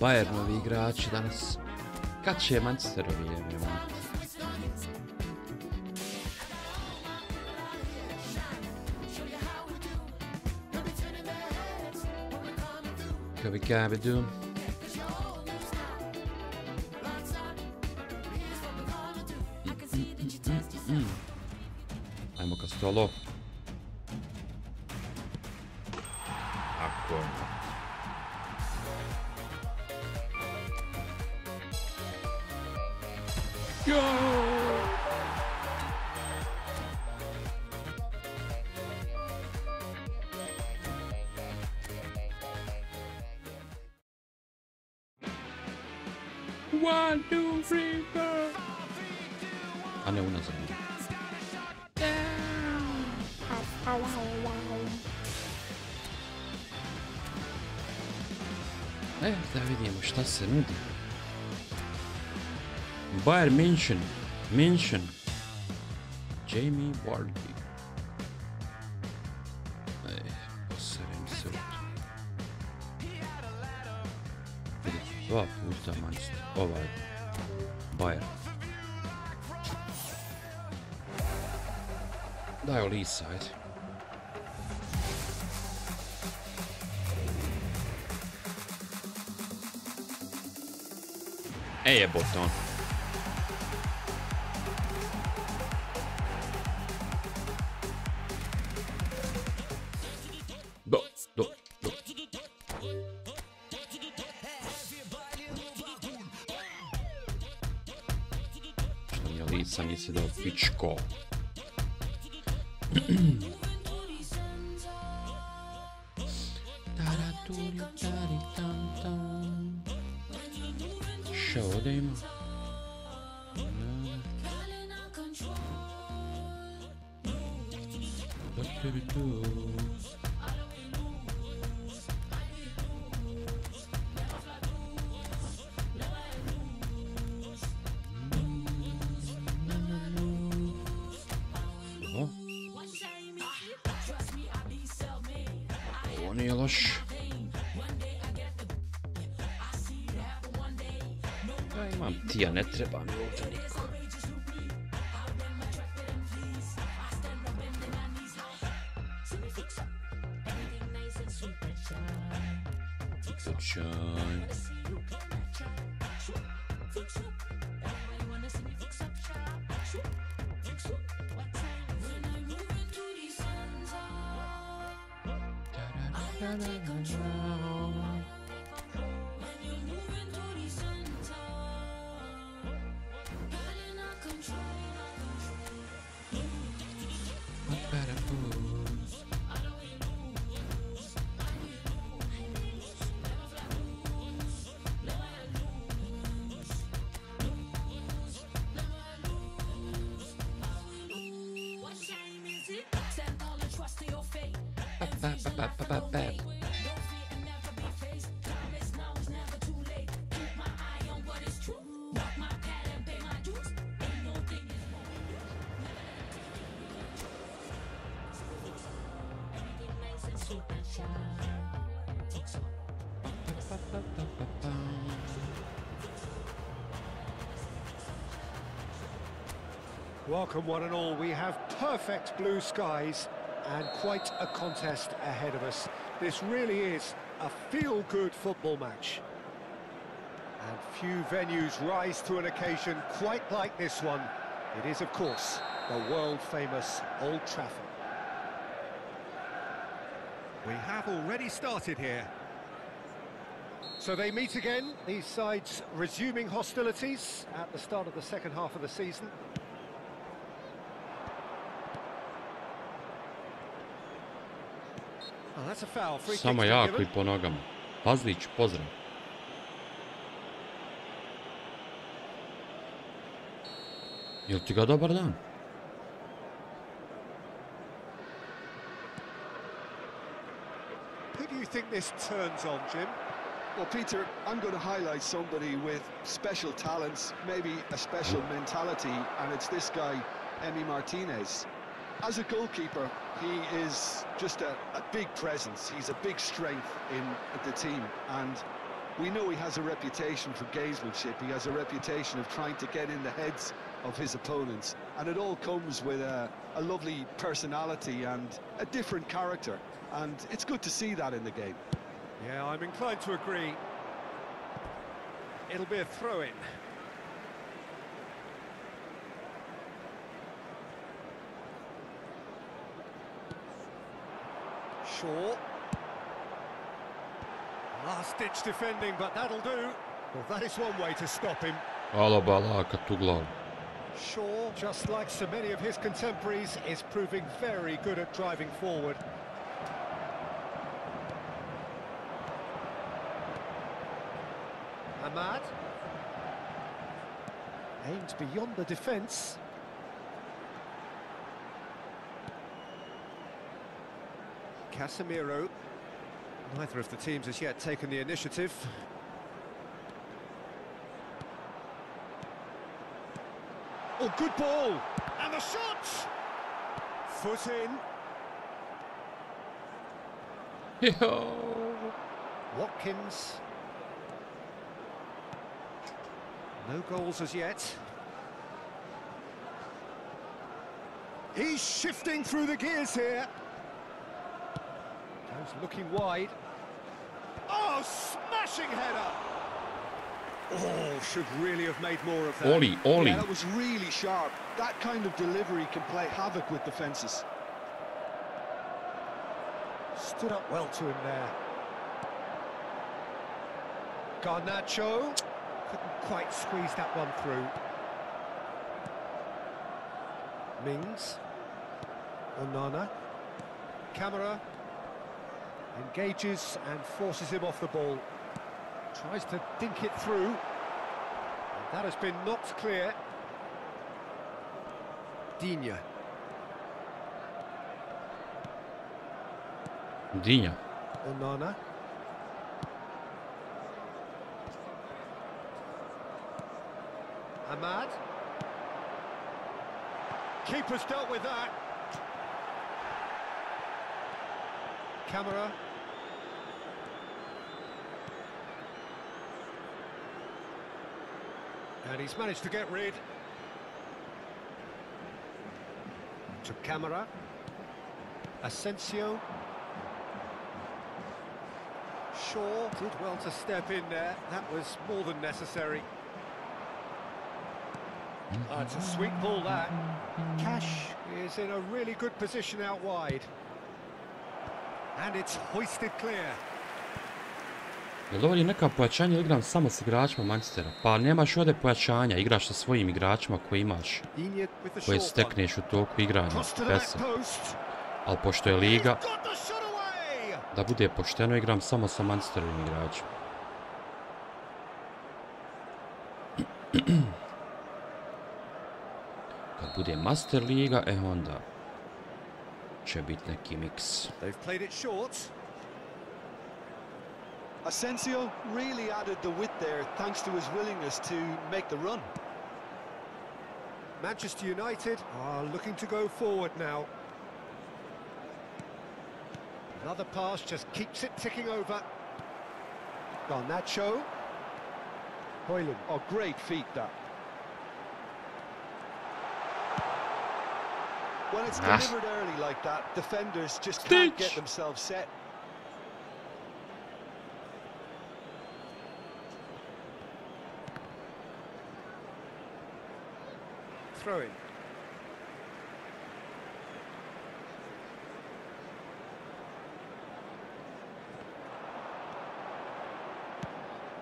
Bayernovi igrači danas. Kad će Manchesterovi jebimo? What we gotta do? Ajmo ka stolo. Ako. Go! One, two, three, four. A ne unazad. Da vidimo šta se nudi. Bayern München. Jamie Vardy. Poserem se u to. Vidite, 2 puta Manchester. Ovaj Bayern. Daj Olisa, ajde. Jebote on. Do. Što mi je lica nisi dao pičko. Šta ovdje ima? Ovo nije loš. Imam tija, ne treba mi ovdje niko. Welcome one and all. We have perfect blue skies and quite a contest ahead of us. This really is a feel-good football match. And few venues rise to an occasion quite like this one. It is, of course, the world-famous Old Trafford. We have already started here. So they meet again, these sides resuming hostilities at the start of the second half of the season. Oh, that's a foul. Free kick. Samo jako I po nogama. Pazlić, pozdrav. Jel ti ga dobar dan? Who do you think this turns on, Jim? Well, Peter, I'm going to highlight somebody with special talents, maybe a special mentality, and it's this guy, Emi Martinez. As a goalkeeper, he is just a big presence. He's a big strength in the team, and we know he has a reputation for gamesmanship. He has a reputation of trying to get in the heads of his opponents, and it all comes with a lovely personality and a different character, and it's good to see that in the game. Yeah, I'm inclined to agree. It'll be a throw-in. Shaw. Last-ditch defending, but that'll do. Well, that is one way to stop him. Alaba tu glavu. Shaw, just like so many of his contemporaries, is proving very good at driving forward. Ahmad. Aimed beyond the defence. Casemiro. Neither of the teams has yet taken the initiative. Oh, good ball! And the shot! Foot in. Yo. Watkins. No goals as yet. He's shifting through the gears here. Goes looking wide. Oh, smashing header! Oh, should really have made more of that. Oli. Yeah, that was really sharp. That kind of delivery can play havoc with defences. Stood up well to him there. Garnacho. Couldn't quite squeeze that one through. Mings. Onana. Kamera. Engages and forces him off the ball. Tries to dink it through. And that has been knocked clear. Digne. Onana. Ahmad. Keeper's dealt with that. Kamera. And he's managed to get rid. To Kamera. Asensio. Shaw did well to step in there. That was more than necessary. It's a sweet ball, that. Cash is in a really good position out wide. And it's hoisted clear. Jel ovo je neka pojačanja ili igram samo s igračima Manchestera? Pa nemaš ovdje pojačanja, igraš sa svojim igračima koje imaš, koje stekneš u toku igranja PES-a. Ali pošto je liga, da bude pošteno, igram samo sa Manchesterovim igračima. Kad bude Master liga, onda će biti neki miks. Asensio really added the width there thanks to his willingness to make the run. Manchester United are looking to go forward now. Another pass just keeps it ticking over. Garnacho. Højlund. Oh, great feat that. When it's delivered early like that, defenders just can't get themselves set. Throw in.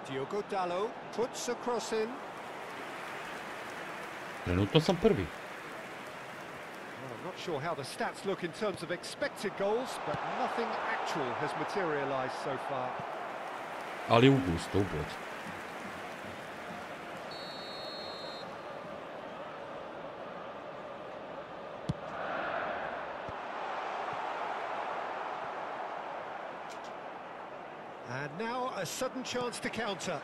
Diogo Dalot puts a cross in. Trenutno sam prvi. I'm not sure how the stats look in terms of expected goals, but nothing actual has materialised so far. Ali ugusto, ubod. And now a sudden chance to counter.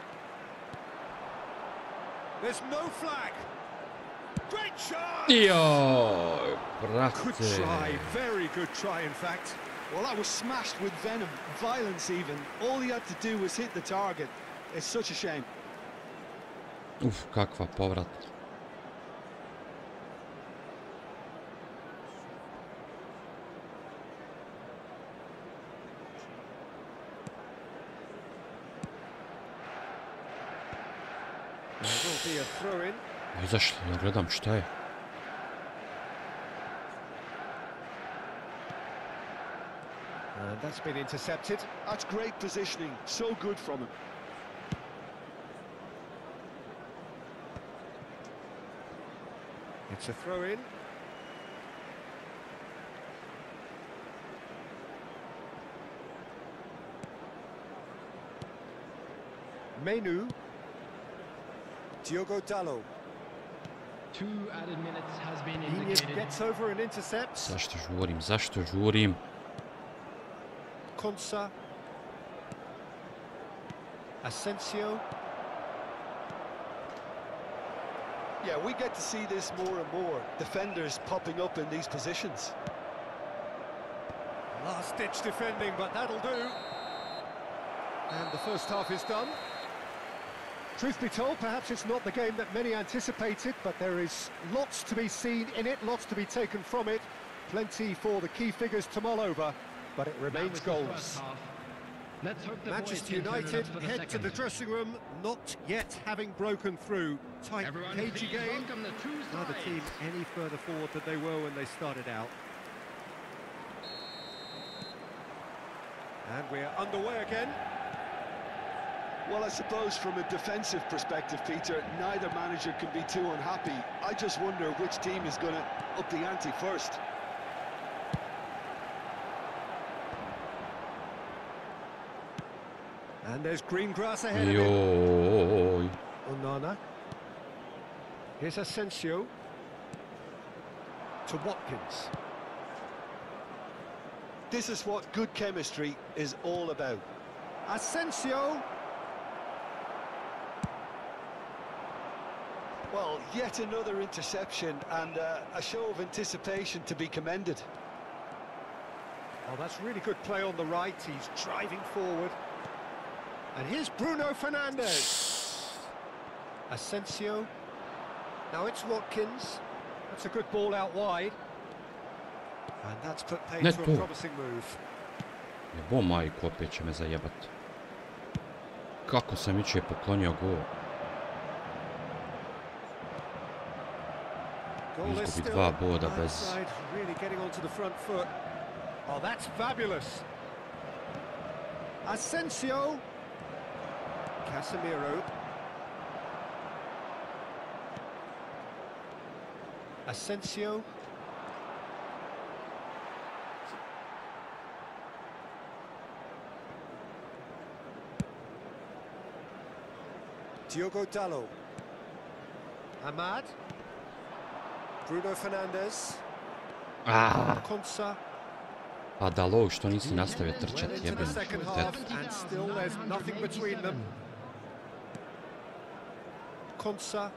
There's no flag. Great shot! Joj, brate. Good try, very good try in fact. Well, that was smashed with venom, violence even. All he had to do was hit the target. It's such a shame. Uf, kakva povrat. There will be a throw-in. Izašli, ja gledam šta je. And that's been intercepted. That's great positioning, so good from him. It's a throw-in. Menu. Diogo Dalot. 2 added minutes has been He indicated. gets over and intercepts. Zašto žurim, zašto žurim? Konsa. Asensio. Yeah, we get to see this more and more. Defenders popping up in these positions. Last-ditch defending, but that'll do. And the first half is done. Truth be told, perhaps it's not the game that many anticipated, but there is lots to be seen in it, lots to be taken from it. Plenty for the key figures to mull over, but it remains goals. Manchester United head to the dressing room, not yet having broken through. Tight, cagey game. Neither team any further forward than they were when they started out. And we're underway again. Well, I suppose from a defensive perspective, Peter, neither manager can be too unhappy. I just wonder which team is going to up the ante first. And there's green grass ahead of him. Joj. Onana. Here's Asensio. To Watkins. This is what good chemistry is all about. Asensio. Well, yet another interception and a show of anticipation to be commended. Oh, that's really good play on the right. He's driving forward. And here's Bruno Fernandes. Asensio. Now it's Watkins. That's a good ball out wide. And that's put paid to a promising move. Jebo majku, opet će me zajebat. Kako sam jučer poklonio gol. Izgubi 2 boda bez... Really getting onto the front foot. Oh, that's fabulous. Asensio. Casemiro. Asensio. Diogo Dalot. Ahmad. Bruno Fernandes. Konsa. A Dalot, što nisi nastavio trčati, jebem. And still there's nothing between them. Konsa.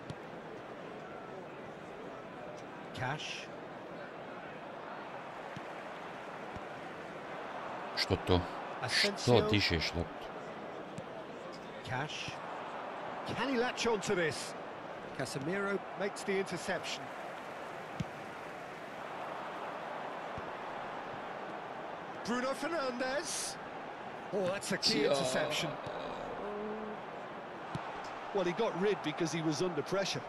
Cash. Što to? Što dižeš loptu? Cash. Can he latch on to this? Casemiro makes the interception. Bruno Fernandes. Oh, that's a key interception. Well, he got rid because he was under pressure.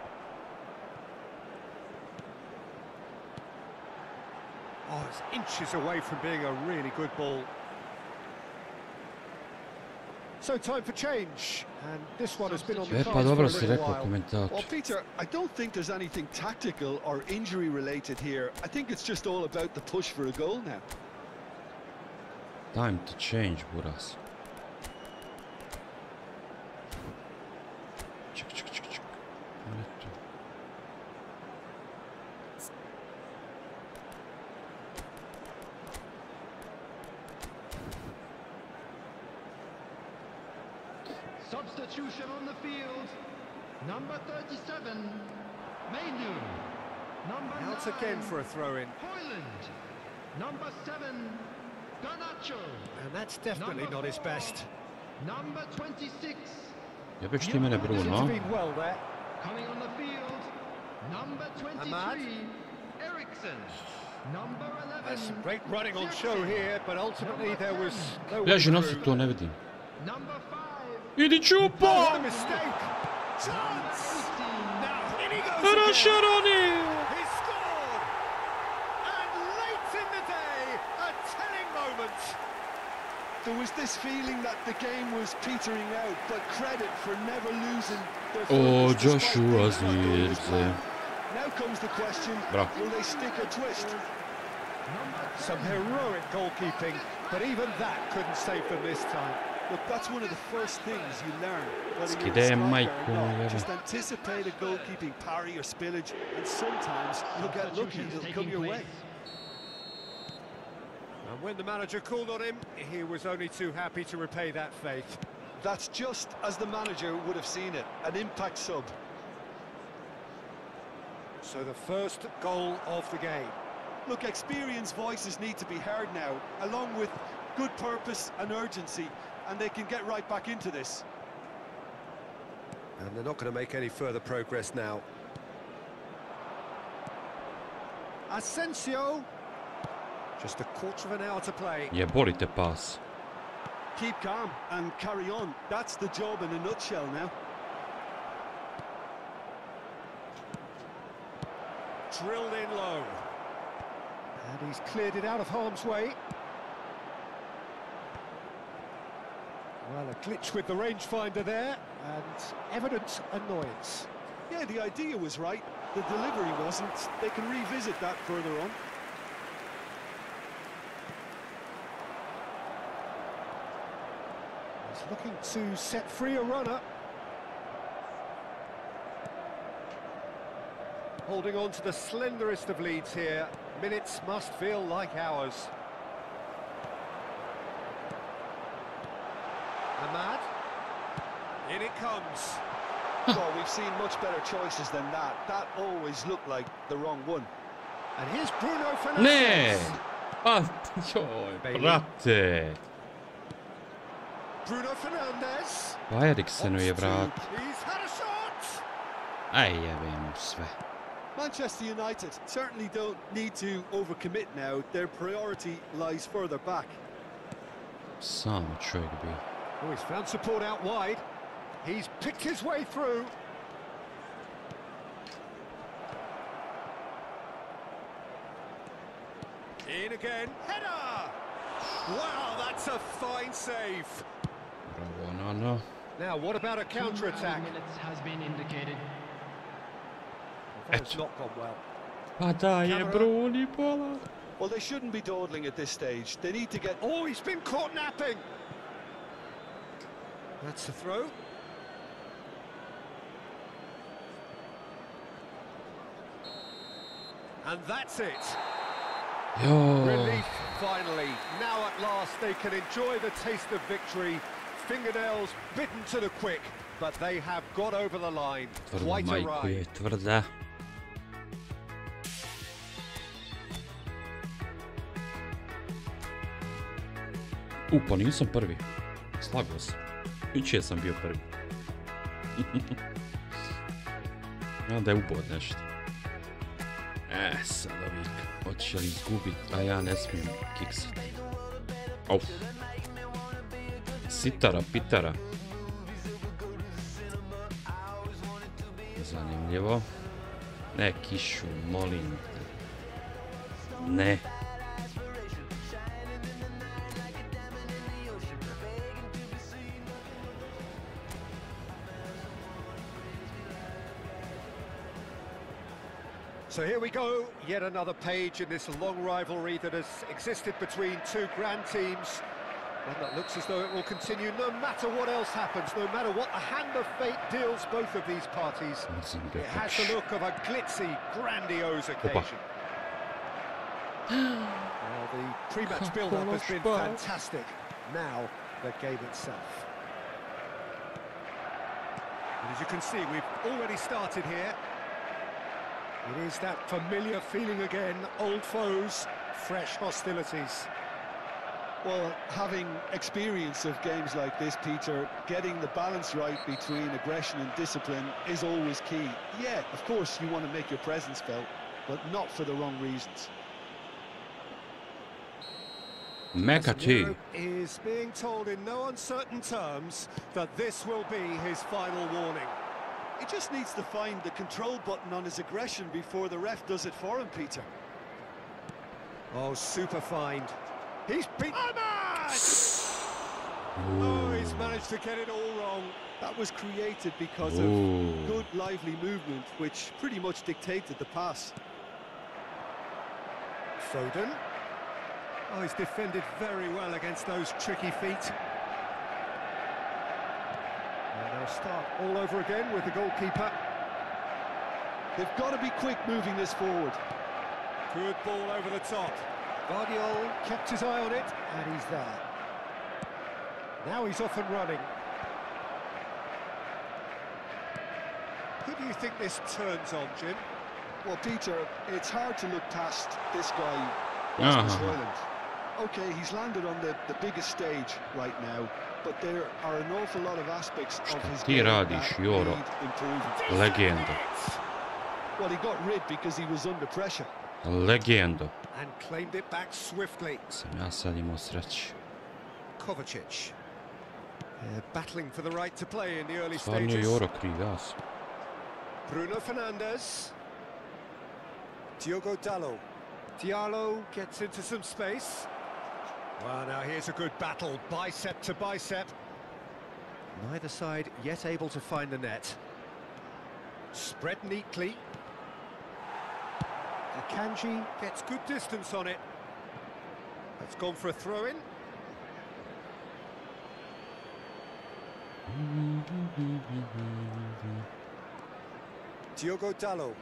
Oh, it's inches away from being a really good ball. So time for change, and this one has been on the cards for a little while. Well, Peter, I don't think there's anything tactical or injury related here. I think it's just all about the push for a goal now. Time to change, Buras. Ček. Substitution on the field. Number 37, Mainu. Number Out 9, again for a throw-in. Hoyland. Number 7, Garnacho. And that's definitely not his best. Number 26. Jebeš ti mene, Bruno. Intervened well there. Coming on the field. Number 23, Ahmad. Eriksson. Number 11. There's some great running on show here, but ultimately there was no way Leži through. nosi, to ne vidim. Number 5. Idi čupo! What a mistake! Chance! Now in he goes Хорошо, again. Рони! He scored! And late in the day, a telling moment. There was this feeling that the game was petering out, but credit for never losing their O, focus despite Joshua being not going as Zirze. planned. Now comes the question, Bravo. will they stick or twist? Some heroic goalkeeping, but even that couldn't save them this time. Look, that's one of the first things you learn, whether you're a Skidaj striker majku, or jebe. not. Just anticipate a goalkeeping parry or spillage, and sometimes you'll get lucky, it'll come your way. And when the manager called on him, he was only too happy to repay that faith. That's just as the manager would have seen it, an impact sub. So the first goal of the game. Look, experienced voices need to be heard now, along with good purpose and urgency, and they can get right back into this. And they're not going to make any further progress now. Asensio. Just a quarter of an hour to play. Jeboli te pas. Keep calm and carry on. That's the job in a nutshell now. Drilled in low. And he's cleared it out of harm's way. Well, a glitch with the rangefinder there, and evident annoyance. Yeah, the idea was right. The delivery wasn't. They can revisit that further on. He's looking to set free a runner. Holding on to the slenderest of leads here. Minutes must feel like hours. Ahmad. In it comes. Oh, we've seen much better choices than that. That always looked like the wrong one. And here's Bruno Ne! Fernandes. Pa, joj, brate. Bruno Fernandes. Pa Eriksenu je vrat. He's had a shot. Aj, jebem mu sve. Manchester United certainly don't need to overcommit now. Their priority lies further back. Samo čovjek bio. Oh, he's found support out wide. He's picked his way through. In again. Header! Wow, that's a fine save. Bravo, Nano. Now, what about a 2 counter-attack? minutes has been indicated. That's not gone well. Pa daj je Kamera. Bruni pola. Well, they shouldn't be dawdling at this stage. They need to get... Oh, he's been caught napping. That's the throw. And that's it. Jo. Relief, finally. Now at last they can enjoy the taste of victory. Fingernails bitten to the quick, but they have got over the line. Tvrda Quite a majku je, ride. tvrda. Pa nisam prvi. Slagao sam. Iće sam bio prvi. Da je ubod nešto. Sad ovik. Hoće li izgubit, a ja ne smijem kiksat. Auf. Sitara, pitara. Zanimljivo. Ne, kišu, molim te. Ne. So here we go, yet another page in this long rivalry that has existed between two grand teams. One that looks as though it will continue no matter what else happens, no matter what the hand of fate deals both of these parties. It has the look of a glitzy, grandiose occasion. Well, the pre-match build-up has been fantastic. Now, the game itself. And as you can see, we've already started here. It is that familiar feeling again, old foes, fresh hostilities. Well, having experience of games like this, Peter, getting the balance right between aggression and discipline is always key. Yeah, of course, you want to make your presence felt, but not for the wrong reasons. Casemiro is being told in no uncertain terms that this will be his final warning. He just needs to find the control button on his aggression before the ref does it for him, Peter. Oh, super find. He's beat. Oh, he's managed to get it all wrong. That was created because of good, lively movement, which pretty much dictated the pass. Foden. Oh, he's defended very well against those tricky feet. And they'll start all over again with the goalkeeper. They've got to be quick moving this forward. Good ball over the top. Guardiola kept his eye on it, and he's there. Now he's off and running. Who do you think this turns on, Jim? Well, Peter, it's hard to look past this guy, Rasmus Højlund. Okay, he's landed on the biggest stage right now, but there are an awful lot of aspects of his game that need improving. Legenda. Well, he got rid because he was under pressure. Legenda. And claimed it back swiftly. Sam ja sad imao sreće. Kovacic. Battling for the right to play in the early Stvarno stages. je Joro kriv, jas. Bruno Fernandes. Diogo Dalot. Diallo gets into some space. Well, now here's a good battle, bicep to bicep. Neither side yet able to find the net. Spread neatly. Akanji gets good distance on it. That's gone for a throw-in. Diogo Dalot.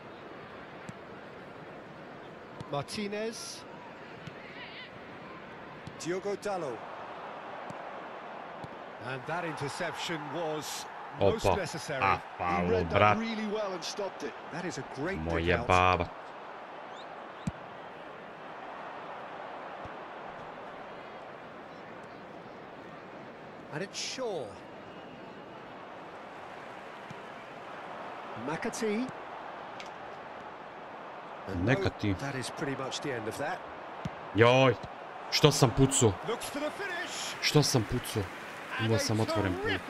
Martinez. Diogo Dalot. And that interception was most necessary. He read that really well and stopped it. That is a great Moja out. baba. And it's Shaw. McAtee. Nekati. That is pretty much the end of that. Joj, što sam pucao? Što sam pucao? Imao sam otvoren put.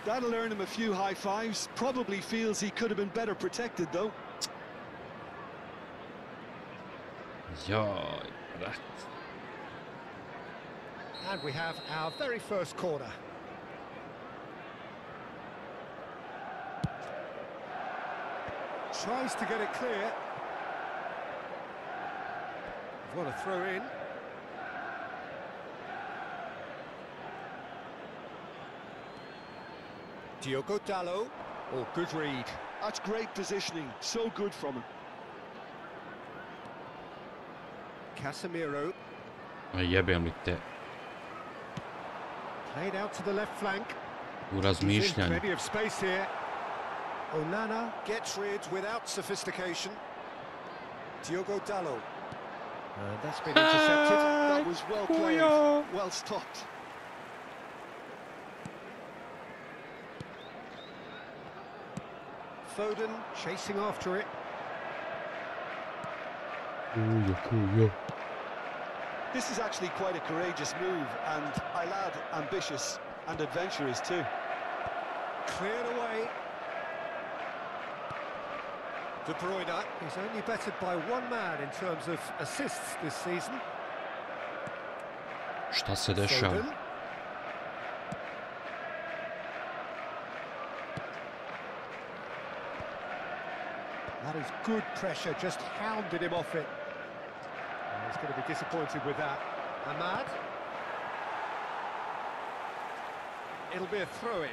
That'll earn him a few high fives. Probably feels he could have been better protected though. Joj, brat. And we have our very first corner. Tries to get it clear. What a throw in. Diogo Dalot. Oh, good read. That's great positioning. So good from him. Casemiro. Jebem li te. Played out to the left flank. U razmišljanju. Plenty of space here. Onana gets rid without sophistication. Diogo Dalot. That's been intercepted. That was well played, well stopped. Foden chasing after it. This is actually quite a courageous move, and I lad ambitious and adventurous too. Cleared away. De Bruyne is only bettered by one man in terms of assists this season. Šta se dešava? That is good pressure, just hounded him off it. And he's going to be disappointed with that. Ahmad. It'll be a throw-in.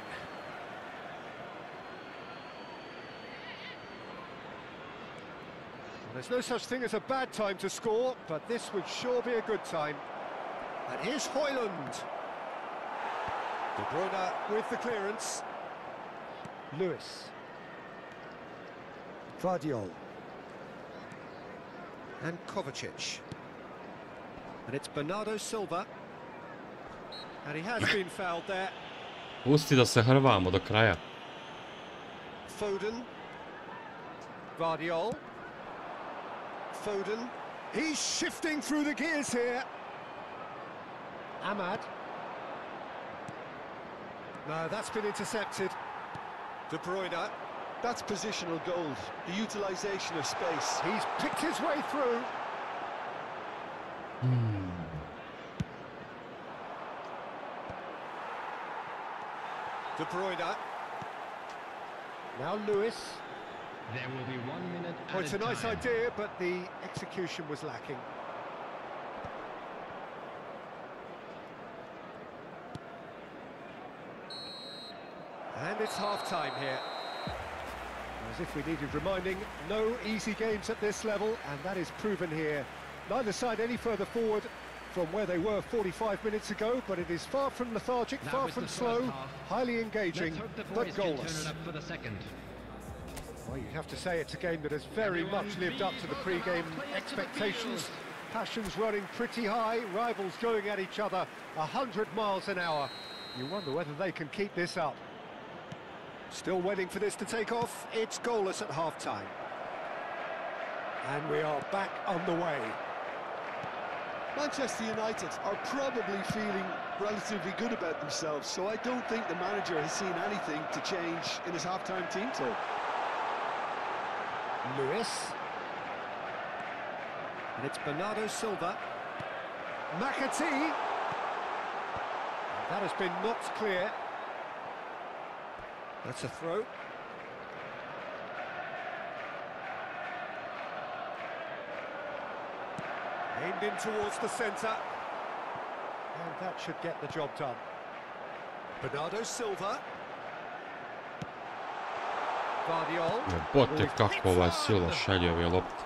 There's no such thing as a bad time to score, but this would sure be a good time. And here's Højlund. De Bruyne with the clearance. Lewis. Vardiol. And Kovacic. And it's Bernardo Silva. And he has been fouled there. Pusti da se hrvamo do kraja. Foden. Vardiol. Foden. He's shifting through the gears here. Ahmad. No, that's been intercepted. De Bruyne. That's positional gold, the utilisation of space. He's picked his way through. De Bruyne. Now Lewis. There will be 1 minute at Oh, it's a nice time. idea, but the execution was lacking. And it's half-time here. As if we needed reminding, no easy games at this level, and that is proven here. Neither side any further forward from where they were 45 minutes ago, but it is far from lethargic, That far was from the first slow, half. highly engaging, Let's hope the but boys can turn goalless. it up for the second. Well, you have to say it's a game that has very much lived up to the pre-game expectations. Passions running pretty high, rivals going at each other 100 miles an hour. You wonder whether they can keep this up. Still waiting for this to take off. It's goalless at half-time. And we are back on the way. Manchester United are probably feeling relatively good about themselves, so I don't think the manager has seen anything to change in his half-time team talk. Lewis. And it's Bernardo Silva. McAtee. That has been knocked clear. That's a throw. Aimed in towards the centre. And that should get the job done. Bernardo Silva. Vardiol. Jebote kako ovaj Silva šalje ove lopte.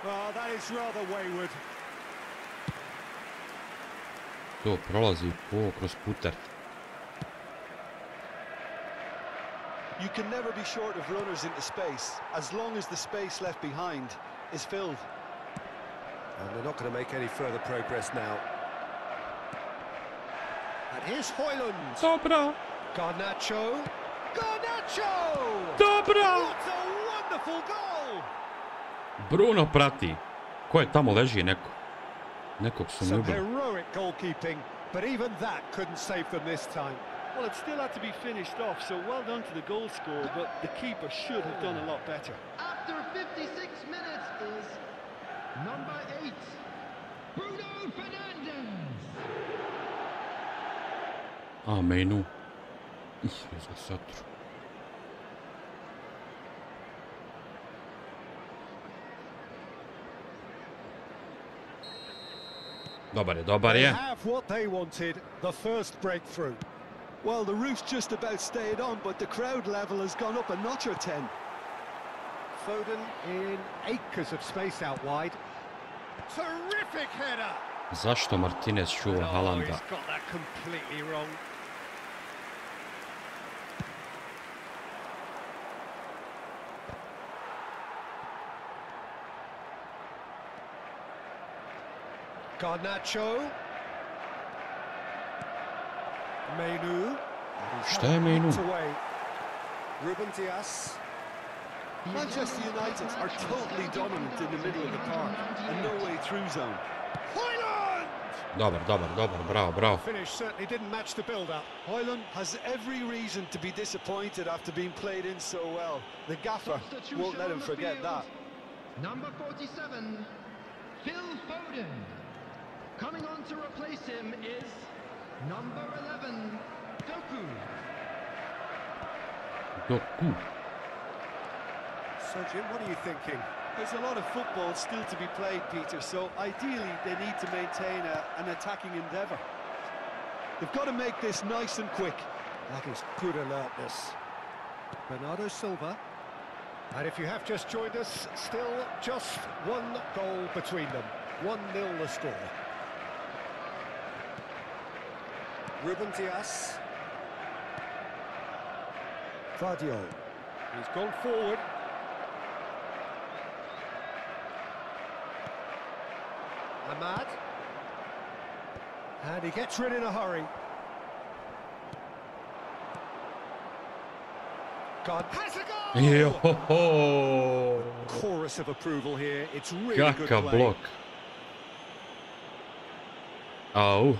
Well, that is rather wayward. To prolazi kroz puter. You can never be short of runners into space, as long as the space left behind is filled. And they're not going to make any further progress now. And here's Højlund. Dobra! Garnacho. Garnacho! Dobra! What a wonderful goal! Bruno prati. Ko je tamo leži neko? Nekog su mi Some ubili. heroic goalkeeping, but even that couldn't save them this time. Well, it still had to be finished off, so well done to the goal scorer, but the keeper should have done a lot better. After 56 minutes is number 8, Bruno Fernandes. A, menu. Ih, jaz ga satru. Dobar They je. have what they wanted, the first breakthrough. Well, the roof's just about stayed on, but the crowd level has gone up a notch or 10. Foden in acres of space out wide. Terrific header! Zašto Martinez čuva Oh, Haalanda? he's got that completely wrong. Garnacho. Menu. Šta je menu? Away. Ruben Dias. Manchester United are totally dominant in the middle of the park, and no way through zone. Højlund! Dobar, bravo. Finish certainly didn't match the build-up. Højlund has every reason to be disappointed after being played in so well. The gaffer won't let him forget that. Number 47, Phil Foden. Coming on to replace him is number 11, Doku. Doku. So, Jim, what are you thinking? There's a lot of football still to be played, Peter, so ideally they need to maintain an attacking endeavour. They've got to make this nice and quick. That is good alertness. Bernardo Silva. And if you have just joined us, still just one goal between them. 1-0 the score. Ruben Dias. Vodeno. He's gone forward. Ahmad. And he gets rid in a hurry. God has a goal! Johoho! Chorus of approval here. It's really good Kakav play. blok. Au.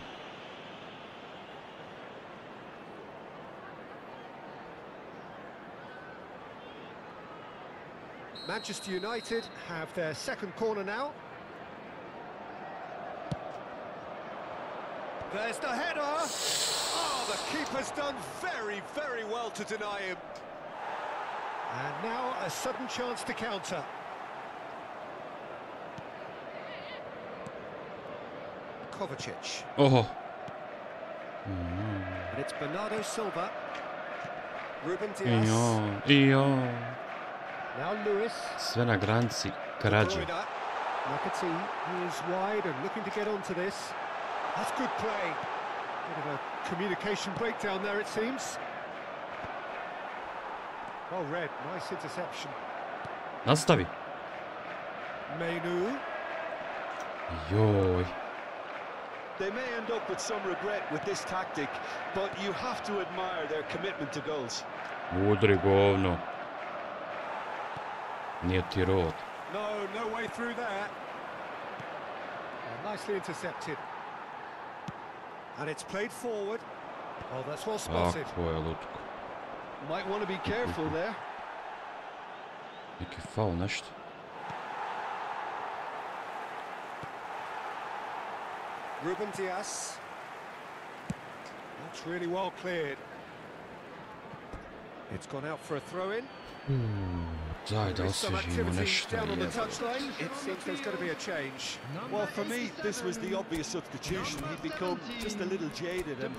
Manchester United have their second corner now. There's the header. Oh, the keeper's done very, very well to deny him. And now a sudden chance to counter. Kovacic. Oh. And it's Bernardo Silva. Ruben Dias. Iyo. Now Lewis. Sve na granici krađe. McAtee is wide and looking to get onto this. That's good play. Bit of a communication breakdown there, it seems. Well read, nice interception. Nastavi. Menu. Joj. They may end up with some regret with this tactic, but you have to admire their commitment to goals. Udri govno. Nije ti rod. No way through there. Nicely intercepted. And it's played forward. Oh, that's well spotted. Ako je lutko. Might want to be careful there. Neki faul, nešto. Ruben Dias. That's really well cleared. It's gone out for a throw-in. Daj da osvježimo nešto. It seems there's got to be a change. Well, for me, this was the obvious substitution. He'd become just a little jaded, and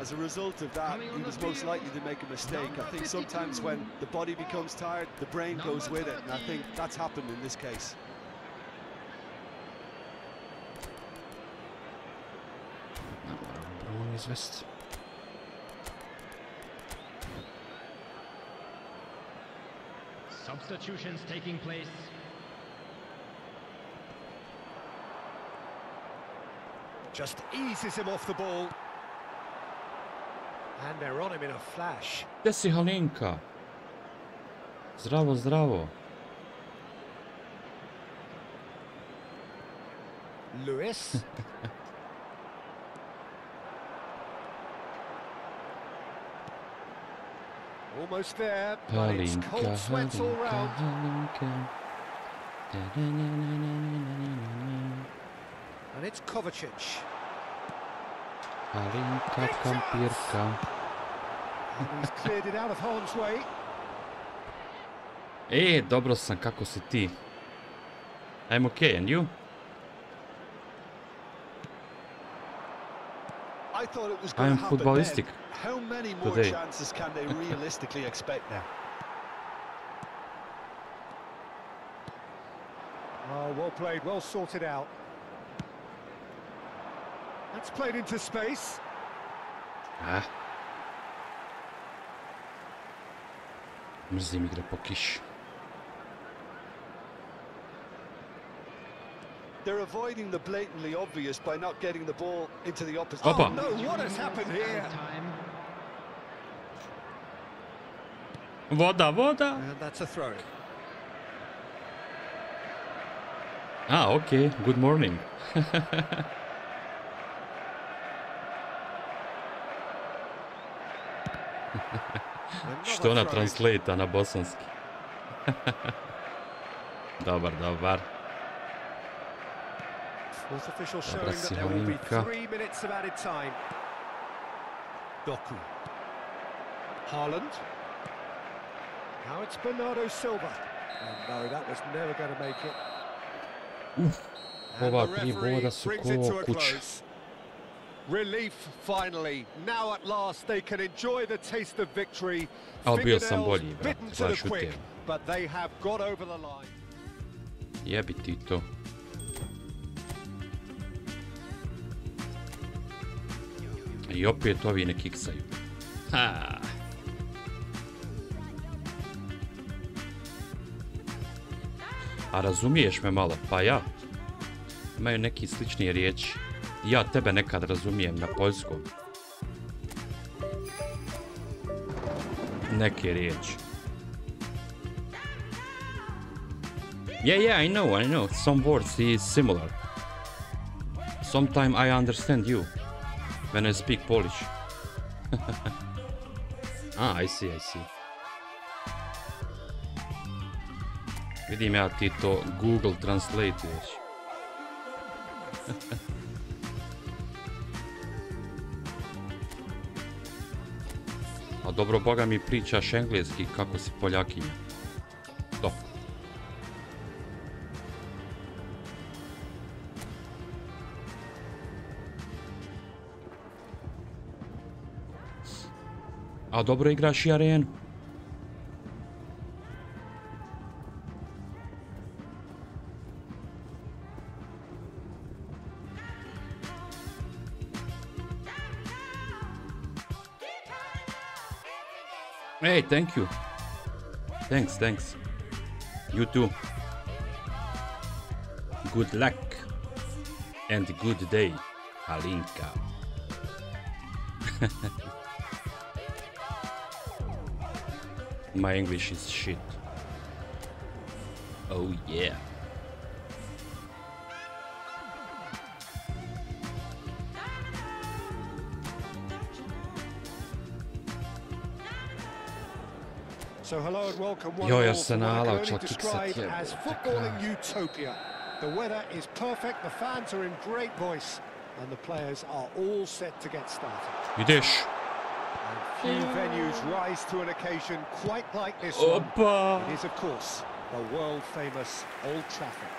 as a result of that, he was most likely to make a mistake. I think sometimes when the body becomes tired, the brain goes with it, and I think that's happened in this case. Moram izvesti. Substitutions taking place. Just eases him off the ball. And they're on him in a flash. Gdje si Halinka? Zdravo, zdravo. Lewis. Almost there, but it's cold sweats all round. And it's Kovacic. Halinka, kampirka. And he's cleared it out of harm's way. Dobro sam, kako si ti? I'm okay, and you? I thought it was going to happen footballistic then. How many more today. chances can they realistically expect now? Oh, well played, well sorted out. That's played into space. Ah. Mrzim igre po kiši. They're avoiding the blatantly obvious by not getting the ball into the opposite. Opa. Oh, no, what has happened here? Voda, voda! And that's a throw. Ah, okay, good morning. Što ona translata na bosanski? Dobar, dobar. Fourth official showing that there will be 3 minutes of added time. Doku. Haaland. Now it's Bernardo Silva. And no, that was never going to make it. Ova priboda su ko kuća. Relief finally. Now at last they can enjoy the taste of victory. Ali bio sam bolji, brat, Bitten to the baš u quick, temu. but they have got over the line. Jebi ti to. I opet ovi ne kiksaju. Ha. A razumiješ me malo? Pa ja. Imaju neki slični riječi. Ja tebe nekad razumijem na poljskom. Neke riječi. Yeah, I know. Some words is similar. Sometimes I understand you when I speak Polish. I see. Vidim ja ti to Google Translate-uješ. A dobro, boga mi pričaš engleski kako si Poljakinja. Top. A dobro igraš i arenu. Hey, thank you. Thanks. You too. Good luck. And good day, Halinka. My English is shit. Oh yeah. So hello and welcome one Joj, and all to Arsenala, what I can hoće only kiksat describe je. as footballing utopia. The weather is perfect, the fans are in great voice, and the players are all set to get started. Ideš. And few venues rise to an occasion quite like this Opa. one. It is, of course, the world-famous Old Trafford.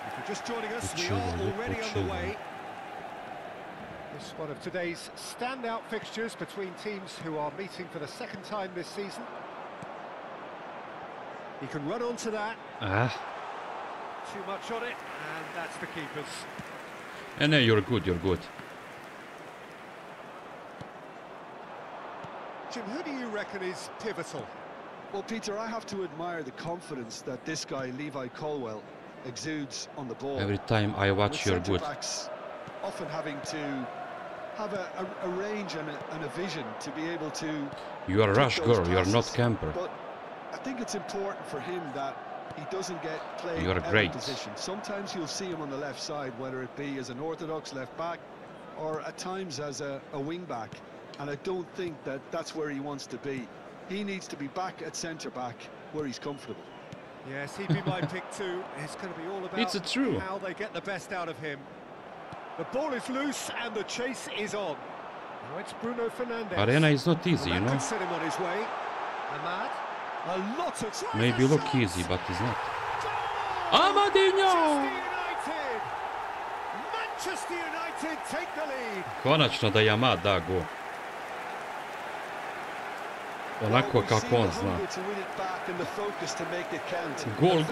If you're just joining us, we are already underway. It's one of today's standout fixtures between teams who are meeting for the second time this season. He can run onto that. Too much on it, and that's the keeper's. No, you're good. Jim, who do you reckon is pivotal? Well, Peter, I have to admire the confidence that this guy, Levi Colwell, exudes on the ball. Every time I watch, you're good. Often having to have a range and a vision to be able to... You are a rush girl, you are not camper. But I think it's important for him that he doesn't get played out of position. Sometimes you'll see him on the left side, whether it be as an orthodox left back or at times as a wing back. And I don't think that that's where he wants to be. He needs to be back at centre back where he's comfortable. Yes, he'd be my pick too. It's going to be all about true. How they get the best out of him. The ball is loose and the chase is on. Now it's Bruno Fernandes. Arena is not easy, you know. Could set him on his way. Ahmad, a lot of Maybe look easy, but it's not. Amadinho! Manchester United take the lead. Konačno da Ahmad da gol. Onako kako on zna. Gol.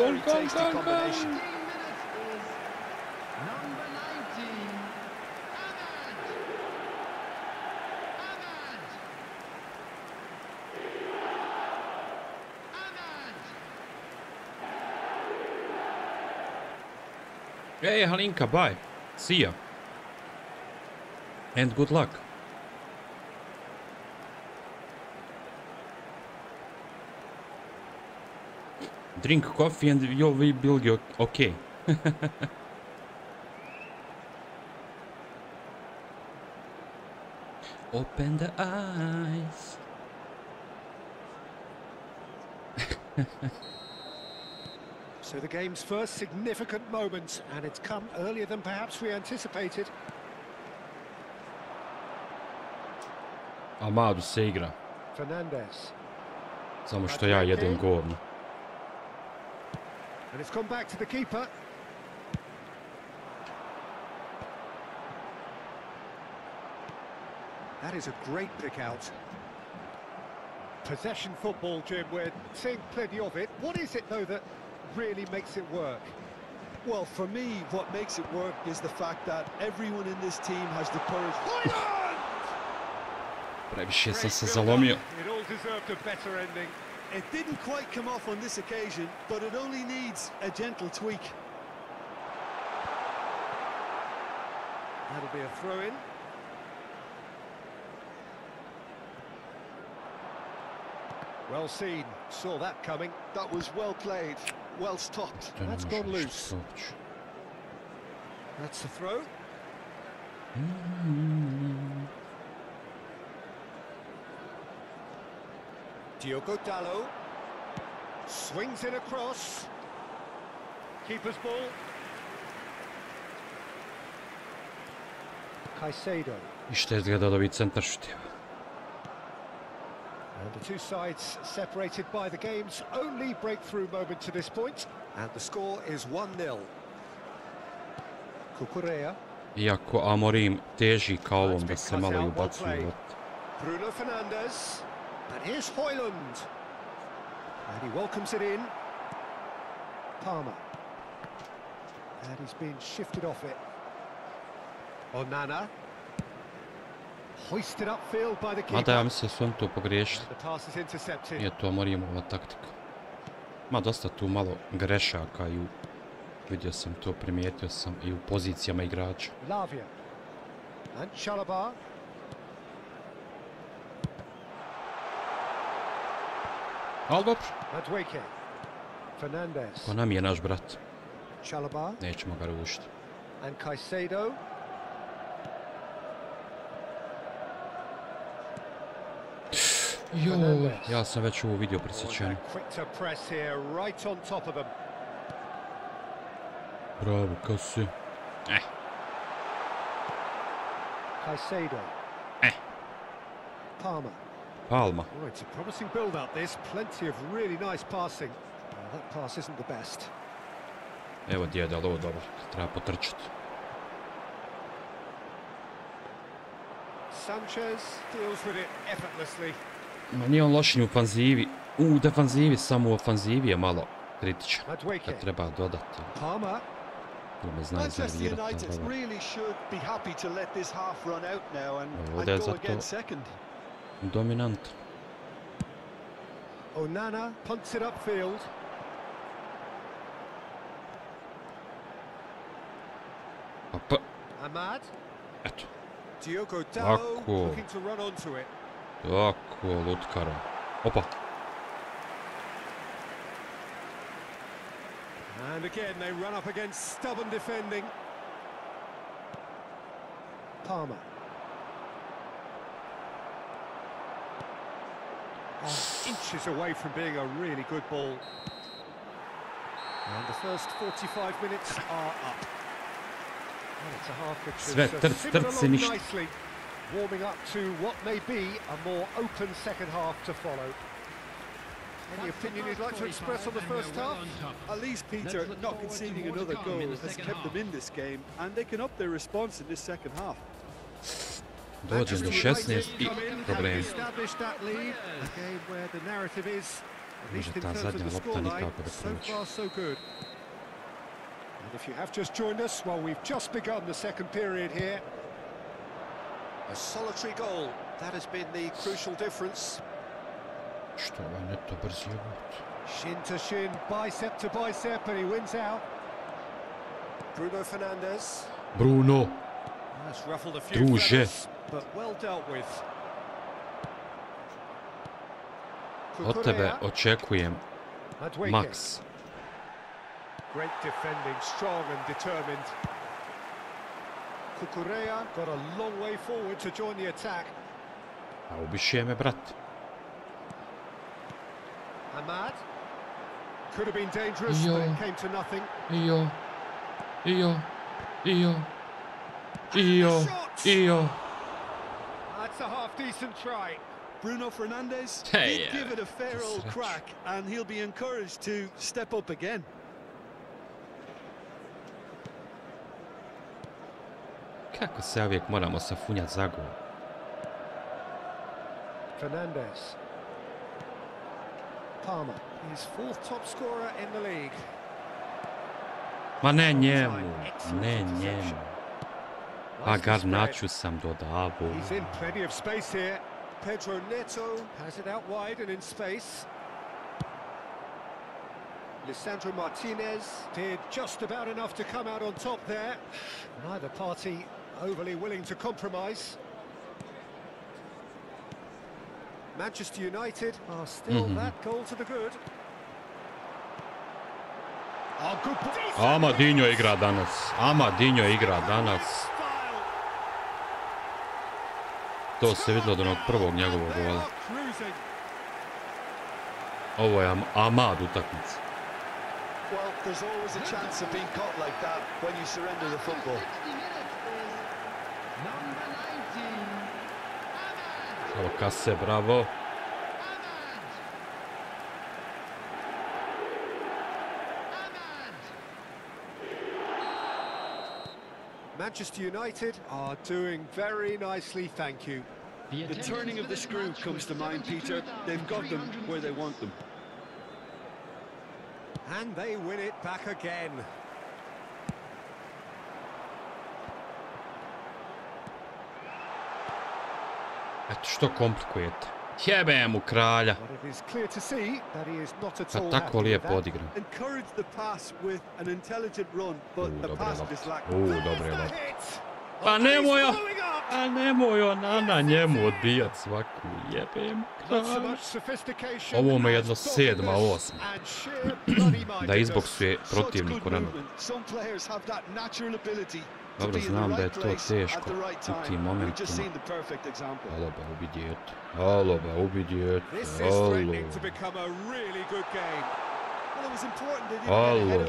Hey, Halinka, bye. See ya. And good luck. Drink coffee and you will be okay. Open the eyes. So the game's first significant moment, and it's come earlier than perhaps we anticipated. Amadu se igra. Fernandes. Samo što ja jedem govno. And it's come back to the keeper. That is a great pick out. Possession football, Jim, we're seeing plenty of it. What is it, though, that really makes it work? Well, for me, what makes it work is the fact that everyone in this team has the courage. Previše sam se zalomio. It all deserved a better ending. It didn't quite come off on this occasion, but it only needs a gentle tweak. That'll be a throw-in. Well seen, saw that coming. That was well played, well stopped. That's gone loose. That's the throw. Diogo Dalot swings in across. Keeper's ball. Caicedo. Isto je izgleda da ovi centar šutio. And the two sides separated by the game's only breakthrough moment to this point. And the score is 1-0. Kukurea. Iako Amorim teži ka ovom da se malo i ubacuju lopte. Bruno Fernandes. And here's Højlund. And he welcomes it in. Palmer. And he's been shifted off it. Onana. Hoisted upfield by the keeper. Mada ja mislim da su oni to pogriješili. The pass is intercepted. Nije to Amorimova taktika. Ima dosta tu malo grešaka i vidio sam to, primijetio sam i u pozicijama igrača. Lavia. And Chalobah. Ali dobro. Madueke. Fernandes. Ko nam je naš brat. Chalobah. Nećemo ga rušiti. And Caicedo. Joj, ja sam već ovo vidio presječeno. Bravo, kao si. Caicedo. Palmer. Palma. Oh, it's a promising build-up. There's plenty of really nice passing. That pass isn't the best. Evo djede, ali ovo dobro. Treba potrčati. Sanchez deals with it effortlessly. Ma nije on loš ni u ofanzivi. U defanzivi, samo u ofanzivi je malo kritičan. Da treba dodati. Palmer. Me zna iznervirati. Ovdje je zato dominant. Onana punts it upfield. Opa. Ahmad. Eto. Diogo Dalot looking to run onto it. Tako, lutkara. Opa. And again they run up against stubborn defending. Palmer. Inches away from being a really good ball. And the first 45 minutes are up. And it's a half which has simmered along nicely, warming up to what may be a more open second half to follow. Any opinion you'd like to express on the first half? At least Peter, not conceding another goal has kept them in this game, and they can up their response in this second half. Dođe do 16 i problem. Može ta zadnja lopta nikako da proći. And if you have just joined us, well, we've just begun the second period here. A solitary goal, that has been the crucial difference. Što ovaj neto brzi je bud. Shin to shin, bicep to bicep, and he wins out. Bruno Fernandes. Bruno. That's ruffled a few feathers, but well dealt with. Od tebe očekujem Max. Great defending, strong and determined. Kukurea got a long way forward to join the attack. A ubiše me, brat. Ahmad could have been dangerous, but it came to nothing. That's a half-decent try. Bruno Fernandes did give it a fair old crack, and he'll be encouraged to step up again. Kako se uvijek moramo safunjati za gol? Fernandes. Palmer, his fourth top scorer in the league. Ma ne njemu, ne njemu. A Garnaču sam dodavao. He's in plenty of space here. Pedro Neto has it out wide and in space. Lisandro Martinez did just about enough to come out on top there. Neither party overly willing to compromise. Manchester United are still that goal to the good. Oh, good. Amadinho igra danas. Amadinho igra danas. To se vidjelo od onog prvog njegovog gola. Ovo je Amad utakmica. Well, there's always a chance of being caught like that when you surrender the football. Evo Kase, bravo. Manchester United are doing very nicely, thank you. The turning of the screw comes to mind, Peter. They've got them where they want them. And they win it back again. Eto što komplikujete. Jebe mu kralja. Pa tako lijepo odigran. Dobro je. Pa nemoj ona na njemu odbijat svaku, jebem kralja. Ovo me jedno 7, 8. Da izboksuje protivniku rano. Dobro, znam da je to teško u tim momentima. Alo ba, ubi dijete. Alo ba, ubi dijete. Alo. Alo.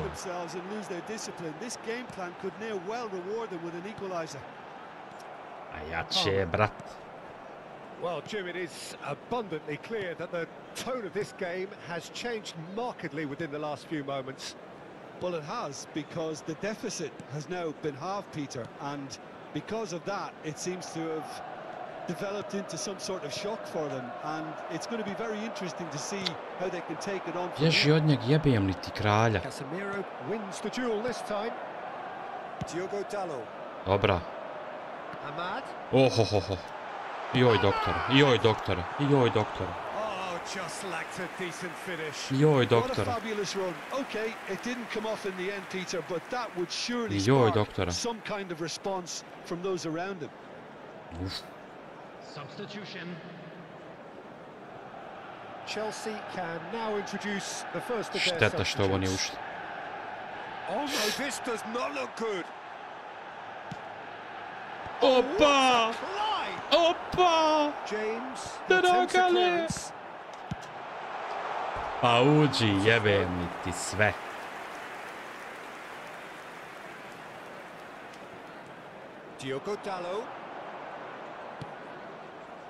A jače, brat. Well, Jim, it is abundantly clear that the tone of this game has changed markedly within the last few moments. Well, it has, because the deficit has now been halved, Peter, and because of that, it seems to have developed into some sort of shock for them, and it's going to be very interesting to see how they can take it on. Bježi od njeg, jebem li ti kralja. Casemiro wins the duel this time. Diogo Dalot. Dobra. Amad. Ohohoho. Joj, doktore, joj, doktore, joj, doktore. Just lacked a decent finish. Joj, doktore. What a fabulous run. Okay, it didn't come off in the end, Peter, but that would surely spark some kind of response from those around him. Substitution. Chelsea can now introduce the first of their Šteta što ovo nije ušlo. Oh no, this does not look good. Opa! Opa! James. Dragale! Pa uđi, jebe mi ti sve. Diogo Dalot.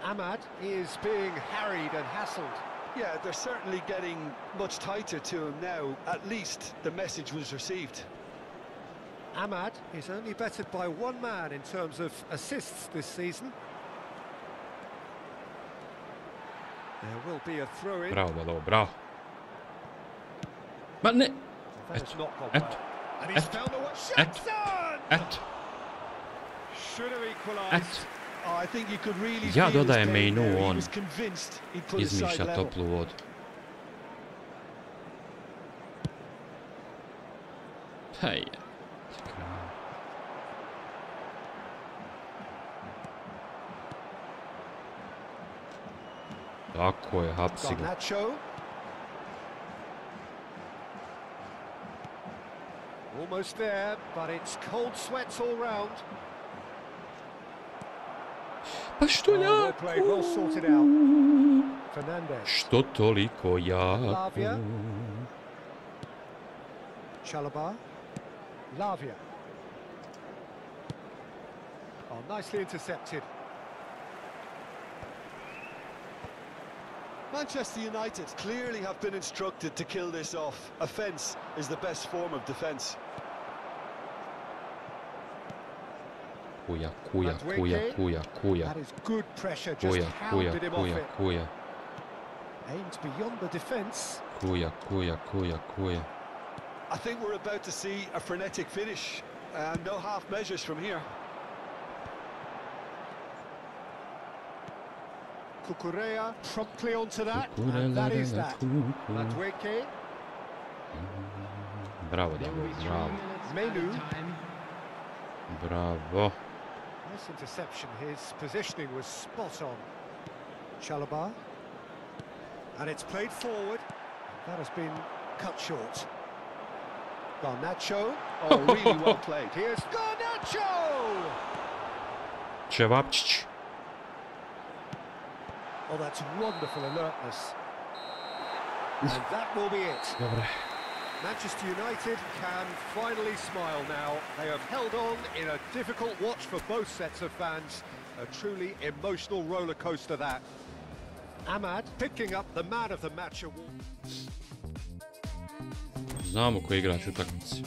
Amad is being harried and hassled. Yeah, they're certainly getting much tighter to him now. At least the message was received. Amad is only bettered by one man in terms of assists this season. There will be a throw-in. Bravo, Balo, bravo. Ma ne... Eto, eto, eto, eto, eto. Ja dodajem mainu, on izmišlja toplu vodu. Hej. Tako je, hapsi ga. Almost there, but it's cold sweats all round. Pa što jako? Što toliko jako? Chalobah. Lavia. Oh, nicely intercepted. Manchester United clearly have been instructed to kill this off. Offence is the best form of defence. Kuja, kuja, kuja, kuja, kuja. That is good pressure, just hounded him off it. Kuja. Aimed beyond the defence. Kuja, kuja, kuja, kuja. I think we're about to see a frenetic finish. No half measures from here. Cucurella promptly onto that, and that is that. Madueke. Bravo, Davo, bravo. Bravo. Nice interception. His positioning was spot on. Chalobah. And it's played forward. That has been cut short. Garnacho. Oh, really well played. Here's Garnacho! Čevapčić. Oh, that's wonderful alertness. And that will be it. Dobre. Manchester United can finally smile now. They have held on in a difficult watch for both sets of fans. A truly emotional roller coaster that. Ahmad picking up the man of the match award. Znamo koji igrač utakmici.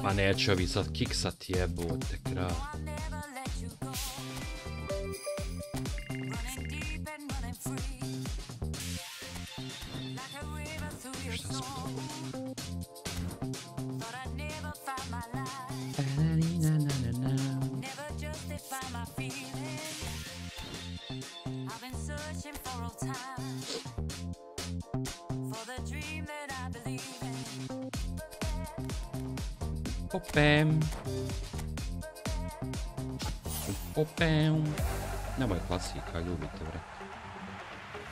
Ma neće ovi sad kiksat, jebote kraj. Šta smo dobili? Popem. Popem. Nemoj klasika, ljubite, bre.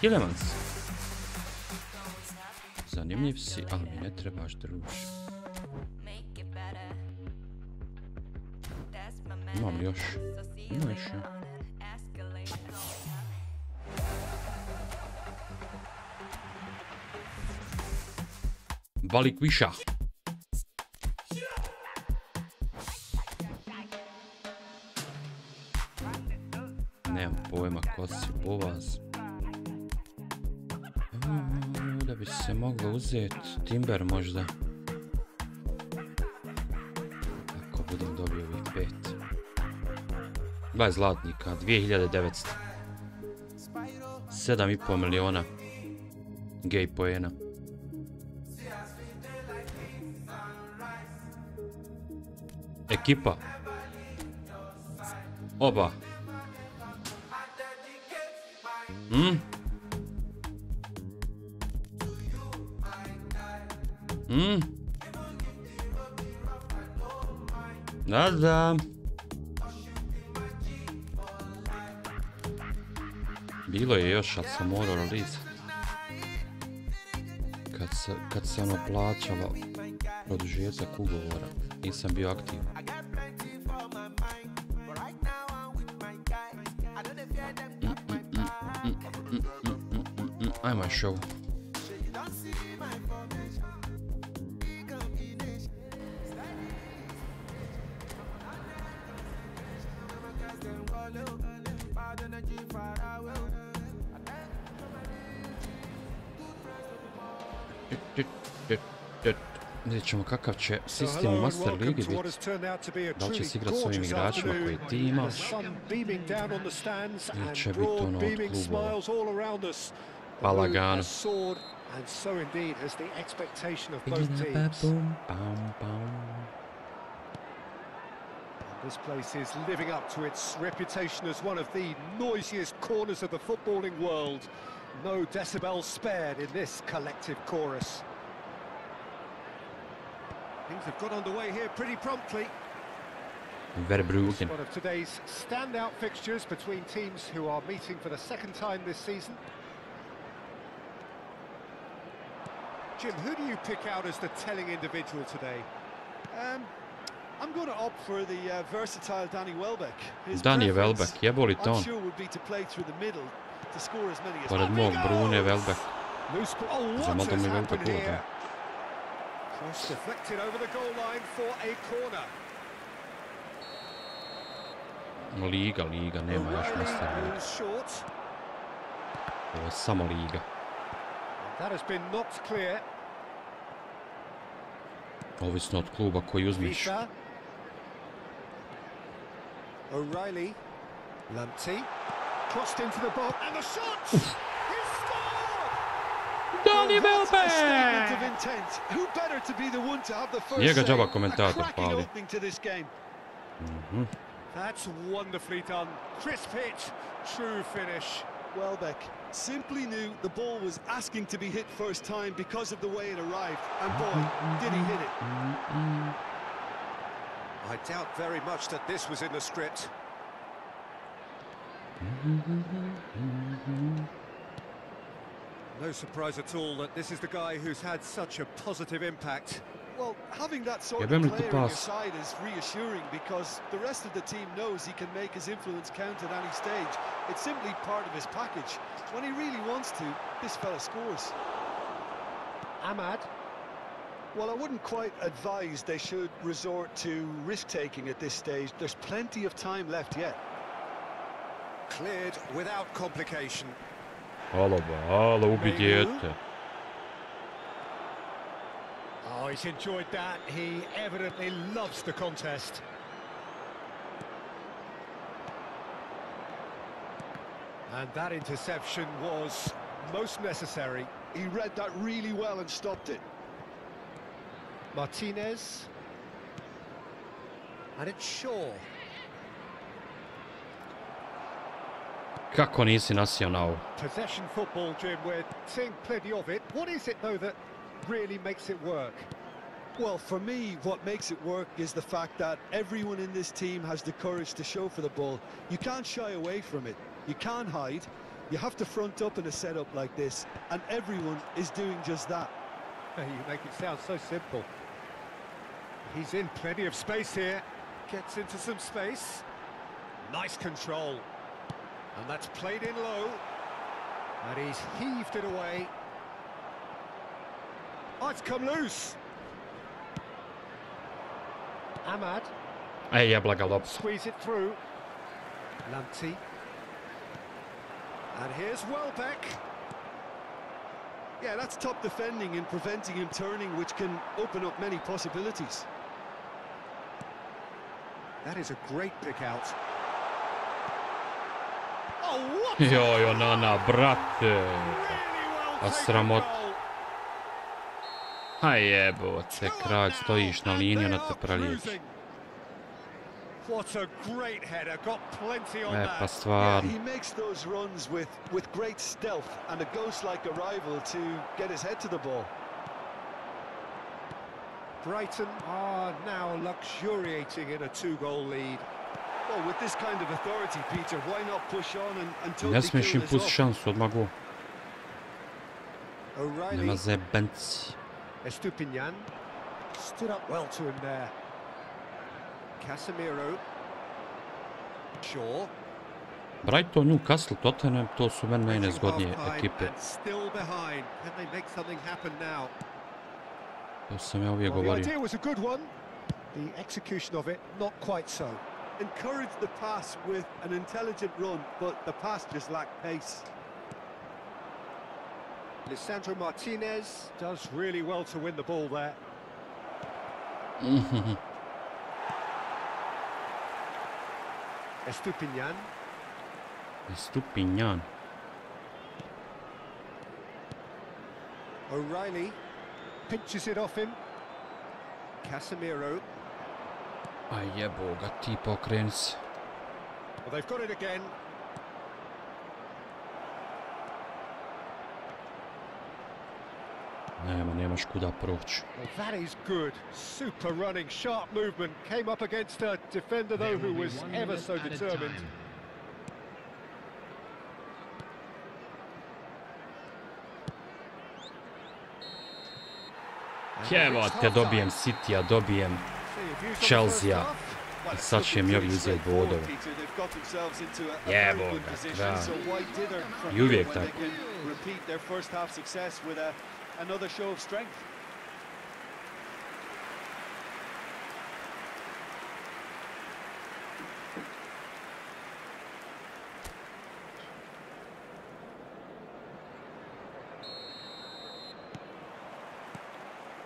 Tielemans. Zanimljiv si, ali mi ne trebaš, druž. Imam li još? Ima još, ja. Valik viša. Nemam pojma ko si bovaz. Da bi se moglo uzeti Timber možda. Ako budem dobio ovih 5. 20 zlatnika, 2900. 7,5 miliona gej poena. Ekipa. Oba. Da. Bilo je još, ali sam morao release. Kad se ono plaćalo produžetak ugovora, nisam bio aktivan. Ajmo show. Vidjet ćemo kakav će sistem u Master Ligi biti. Da li će se igrati s ovim igračima koji ti imaš ili će biti ono od klubova. Pa lagano. This place is living up to its reputation as one of the noisiest corners of the footballing world. No decibels spared in this collective chorus. Things have got underway here pretty promptly. Very broken. One of today's standout fixtures between teams who are meeting for the second time this season. Jim, who do you pick out as the telling individual today? I'm going to opt for the versatile Danny Welbeck. Danny Welbeck, jebo li to on? Pored mog Brune Welbeck. Zamoto mi Welbeck uvoda. Cross deflected over the goal line for a corner. Liga, nema još Master Liga. Ovo je samo Liga. That has been knocked clear. Ovisno od kluba koji uzmiš. O'Reilly, Lamptey, crossed into the box, and the shot! He scored! Danny Welbeck! Who better to be the one to have the first Njega džaba say, komentator a cracking hvali. opening to this game. That's wonderfully done. Crisp hit, true finish. Welbeck simply knew the ball was asking to be hit first time because of the way it arrived. And boy, did he hit it. I doubt very much that this was in the script. No surprise at all that this is the guy who's had such a positive impact. Well, having that sort of player on your side is reassuring because the rest of the team knows he can make his influence count at any stage. It's simply part of his package. When he really wants to, this fella scores. Ahmad. Well, I wouldn't quite advise they should resort to risk-taking at this stage. There's plenty of time left yet. Cleared without complication. Halo, ubi dijete. Oh, he's enjoyed that. He evidently loves the contest. And that interception was most necessary. He read that really well and stopped it. Martinez. And it's Shaw. Kako nisi nasio na ovo? Possession football, Jim, we're seeing plenty of it. What is it, though, that really makes it work? Well, for me, what makes it work is the fact that everyone in this team has the courage to show for the ball. You can't shy away from it. You can't hide. You have to front up in a setup like this, and everyone is doing just that. You make it sound so simple. He's in plenty of space here. Gets into some space. Nice control. And that's played in low. And he's heaved it away. Oh, it's come loose. Ahmad. Ej, jebla ga lopta. Squeeze it through. Lamptey. And here's Welbeck. Yeah, that's top defending and preventing him turning, which can open up many possibilities. That is a great pick out. Oh, what? Joj, Nana, brate. A sramot. A jebote, kralj, stojiš na liniju, na te prelijeći. What a great header, got plenty on Pa that. stvarno. He makes those runs with great stealth and a ghost-like arrival to get his head to the ball. Brighton are now luxuriating in a two-goal lead. Well, with this kind of authority, Peter, why not push on and totally Ne smiješ im kill this pust off? šansu, odmah go. O'Reilly. Nema zebanci. Estupinian stood up well to him there. Casemiro. Shaw. Brighton, Newcastle, Tottenham, to su meni najnezgodnije ekipe. Still behind. Can they make something happen now? To sam ja uvijek The govorio. idea was a good one. The execution of it, not quite so. Encourage the pass with an intelligent run, but the pass just lacked pace. Lisandro Martinez does really well to win the ball there. Estupinian. Estupinjan. O'Reilly pinches it off him. Casemiro. A jebo ga, ti pokreni se. Well, they've got it again. Nemaš kuda proći. Well, that is good. Super running, sharp movement. Came up against a defender, though, who was ever so determined. Evo te, dobijem City-a, dobijem Chelsea-a. I sad će mi ovi uzeti bodove. Jebo ga, kralj. I uvijek tako. Another show of strength.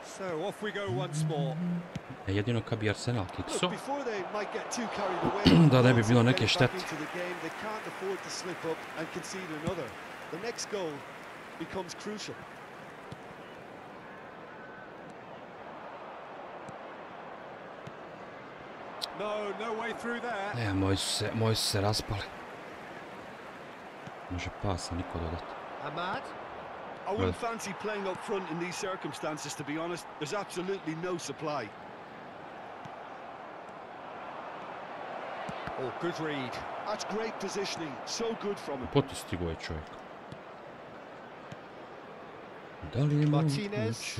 So off we go once more. Jedino kad bi Arsenal kikso, Before they might get too carried away, da ne bi bilo neke get štete. back into the game, they can't afford to slip up and concede another. The next goal becomes crucial. No way through there. Moji su se raspali. Može pasa niko dodati. I wouldn't fancy playing up front in these circumstances, to be honest. There's absolutely no supply. Oh, good read. That's great positioning. So good from him. Potistigo je čovjek. Da li je Martinez.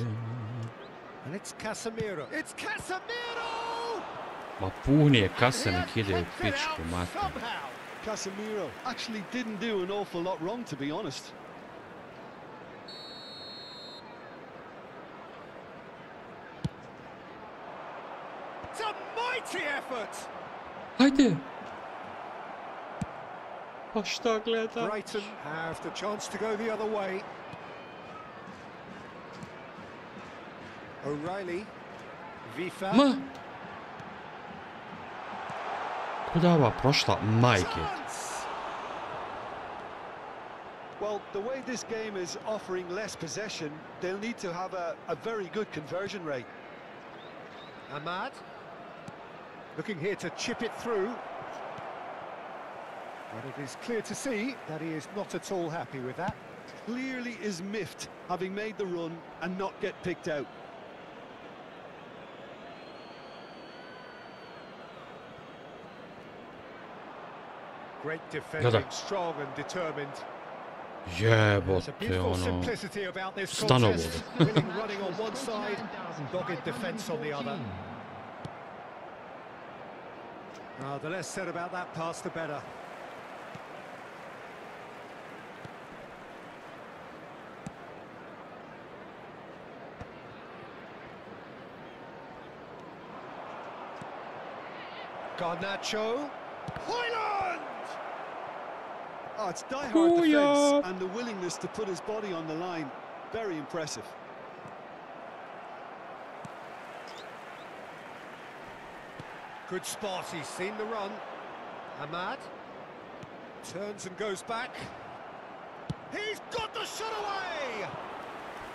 And it's Casemiro. It's Casemiro! Ma puni je kase nek ide u pičku mater. Casemiro actually didn't do an awful lot wrong, to be honest. It's a mighty effort! Hajde! Pa šta gleda? Brighton have the chance to go the other way. O'Reilly. Vifa. Ma! Kuda ova prošla majke? Well, the way this game is offering less possession, they'll need to have a very good conversion rate. Ahmad. Looking here to chip it through. But it is clear to see that he is not at all happy with that. Clearly is miffed, having made the run and not get picked out. Great defending, strong and determined. Jebote, ono... Stanovod. Winning running on one side, dogged defence on the other. The less said about that pass, the better. Garnacho. Hoyland! Oh, it's die-hard defence and the willingness to put his body on the line. Very impressive. Good spot, he's seen the run. Ahmad. Turns and goes back. He's got the shot away!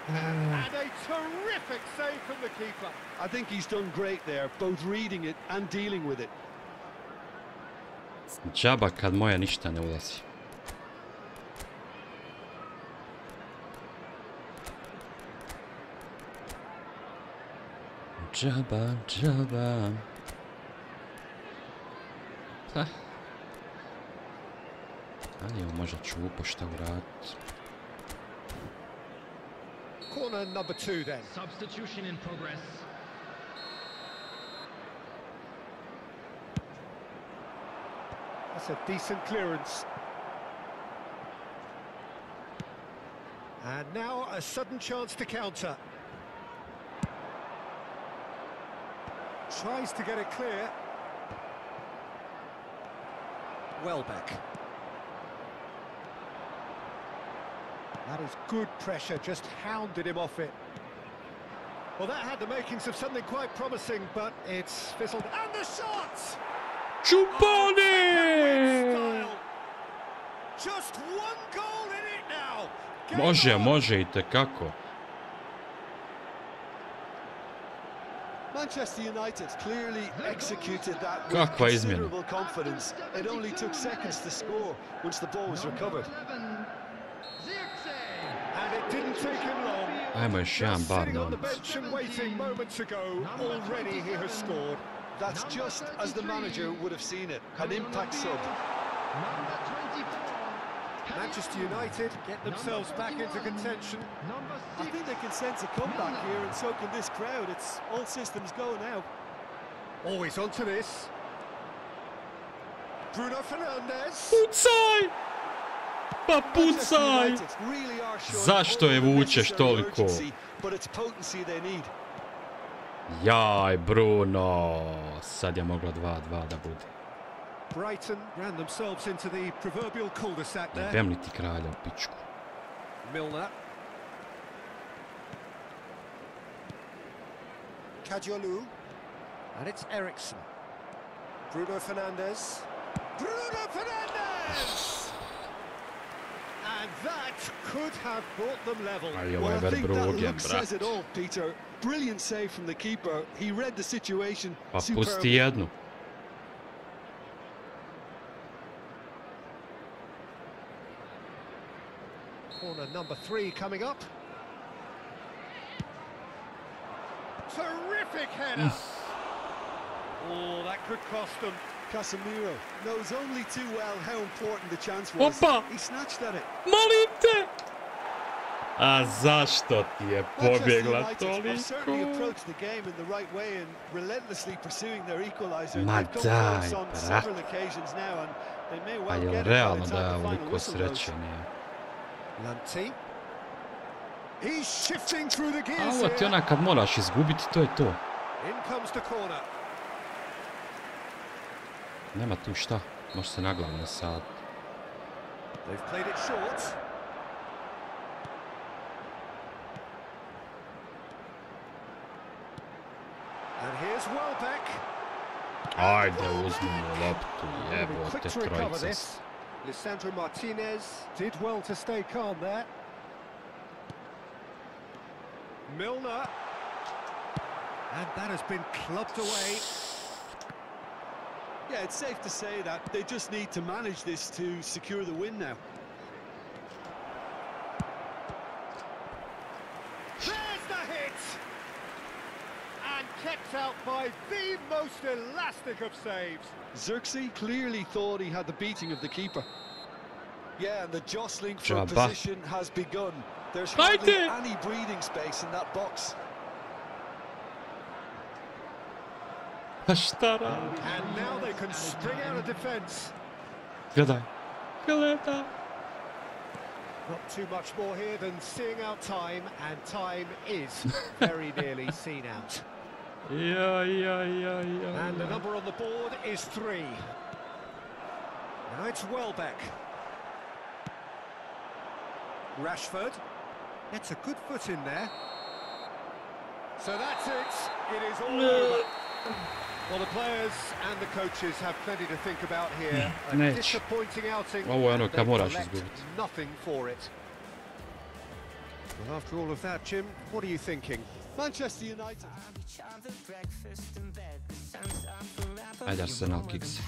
And a terrific save from the keeper. I think he's done great there, both reading it and dealing with it. Džaba kad moja ništa ne ulazi. Džaba, džaba. Ha. Ali možda čupo šta uraditi. Corner number 2 then. Substitution in progress. That's a decent clearance. And now a sudden chance to counter. Tries to get it clear. Welbeck. That is good pressure, just hounded him off it. Well, that had the makings of something quite promising, but it's fizzled. And the shot! Čupone! Just one goal in it now. Može itekako. Manchester United clearly executed that with Kakva izmjena. considerable confidence. It only took seconds to score once the ball was recovered. And it didn't take him long. Ajmo još jedan bar Sitting on the novac. bench and waiting moments ago, already he has scored. That's just as the manager would have seen it, an impact sub. Manchester United get themselves back into contention. I think they can sense a comeback here, and so can this crowd. It's all systems go now. Always onto this. Bruno Fernandes. Pucaj! Pa pucaj! Zašto je vučeš toliko? But it's potency they need. Jaj, Bruno! Sad je moglo 2-2 da bude. Brighton ran themselves into the proverbial cul-de-sac there. Jebem li ti kralja u pičku. Milner. Kadiolu. And it's Eriksen. Bruno Fernandes. Bruno Fernandes! And that could have brought them level. Ali ovo Well, je I think that verbrogen, look says it brat. all, Peter. Brilliant save from the keeper. He read the situation Pa pusti superbly. jednu. Corner number 3 coming up. Terrific header. Oh, that could cost them. Casemiro knows only too well how important the chance was. Opa! He snatched at it. Molim te! A zašto ti je pobjegla toliko? Ma daj, brat. Pa je realno da je ovoliko sreće nije? A ovo ti ona kad moraš izgubiti, to je to. Nema tu šta, može se naglavno sad. Ajde, uzmimo loptu, jebote trojica. Lisandro Martinez did well to stay calm there. Milner. And that has been clubbed away. Yeah, it's safe to say that they just need to manage this to secure the win now. There's the hit! And kept out by the most elastic of saves. Xerxes clearly thought he had the beating of the keeper. Yeah, and the jostling for position has begun. There's hardly any breathing space in that box. And now they can spring out of defence. Gledaj. Not too much more here than seeing out time, and time is very nearly seen out. And the number on the board is 3. Now it's Welbeck. Rashford. It's a good foot in there. So that's it. It is all over. Well, the players and the coaches have plenty to think about here. A disappointing outing. Nothing for it. Well, after all of that, Jim, what are you thinking? Manchester United. Ajde, Arsenal kicks.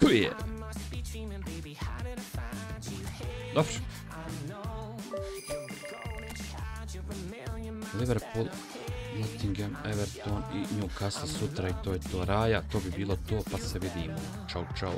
Koji je? Dobro. Liverpool, Nottingham, Everton i Newcastle sutra i to je to. Raja, to bi bilo to, pa se vidimo. Čau, čau.